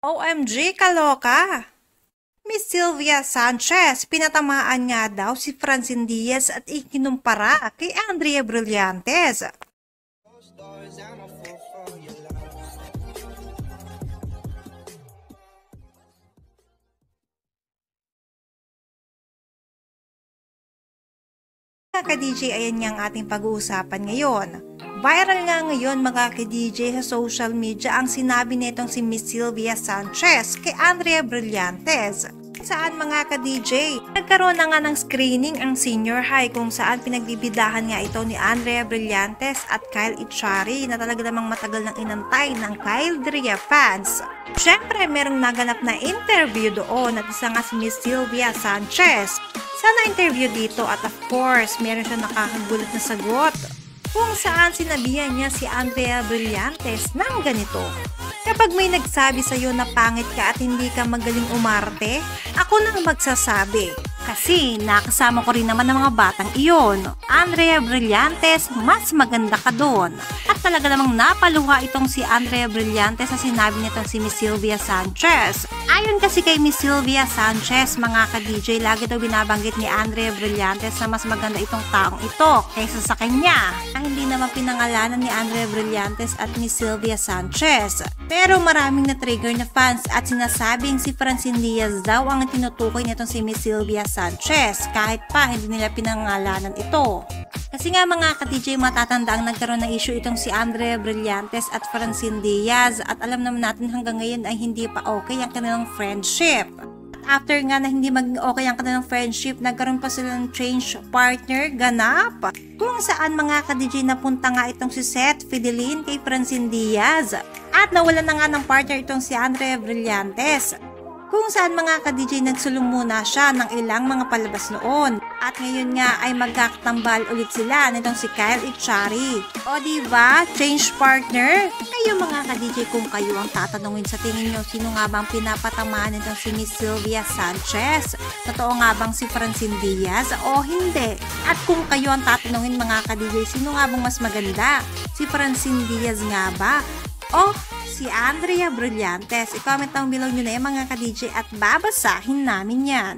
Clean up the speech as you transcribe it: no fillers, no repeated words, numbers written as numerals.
OMG, kaloka! Miss Sylvia Sanchez, pinatamaan nga daw si Francine Diaz at ikinumpara kay Andrea Brillantes. Mga ka-DJ, ayan nga ang ating pag-uusapan ngayon. Viral nga ngayon mga ka-DJ sa social media ang sinabi nitong si Miss Sylvia Sanchez kay Andrea Brillantes. Saan mga ka-DJ? Nagkaroon na nga ng screening ang senior high kung saan pinagbibidahan nga ito ni Andrea Brillantes at Kyle Echari na talaga namang matagal nang inantay ng Kyle Drea fans. Siyempre, merong naganap na interview doon at isa nga si Miss Sylvia Sanchez. Sana interview dito at of course, meron siya nakakagulat na sagot kung saan sinabihan niya si Andrea Brillantes ng ganito. Kapag may nagsabi sa'yo na pangit ka at hindi ka magaling umarte, ako nang magsasabi. Kasi nakasama ko rin naman ng mga batang iyon. Andrea Brillantes, mas maganda ka doon. At talaga namang napaluha itong si Andrea Brillantes sa sinabi nitong si Miss Sylvia Sanchez. Ayon kasi kay Miss Sylvia Sanchez, mga ka-DJ, lagi daw binabanggit ni Andrea Brillantes na mas maganda itong taong ito kaysa sa kanya. Hindi naman pinangalanan ni Andrea Brillantes at Miss Sylvia Sanchez. Pero maraming na-trigger na fans at sinasabing si Francine Diaz daw ang tinutukoy nitong si Miss Sylvia Sanchez kahit pa hindi nila pinangalanan ito. Kasi nga mga ka-DJ, matatanda ang nagkaroon ng issue itong si Andrea Brillantes at Francine Diaz at alam naman natin hanggang ngayon ay hindi pa okay ang kanilang friendship. After nga na hindi maging okay ang kanilang friendship, nagkaroon pa sila ng change partner ganap. Kung saan mga ka-DJ napunta nga itong si Seth Fidelin kay Francine Diaz. At nawalan na nga ng partner itong si Andrea Brillantes. Kung saan mga ka-DJ nagsulong muna siya ng ilang mga palabas noon. At ngayon nga ay magkakatambal ulit sila nitong si Kyle Echari. O diba, change partner? Kayo mga ka-DJ, kung kayo ang tatanungin sa tingin nyo, sino nga bang pinapatamaan nitong si Miss Sylvia Sanchez? Totoo nga bang si Francine Diaz o hindi? At kung kayo ang tatanungin mga ka-DJ, sino nga bang mas maganda? Si Francine Diaz nga ba? O si Andrea Brillantes? I-comment down below nyo na yung mga ka-DJ at babasahin namin yan.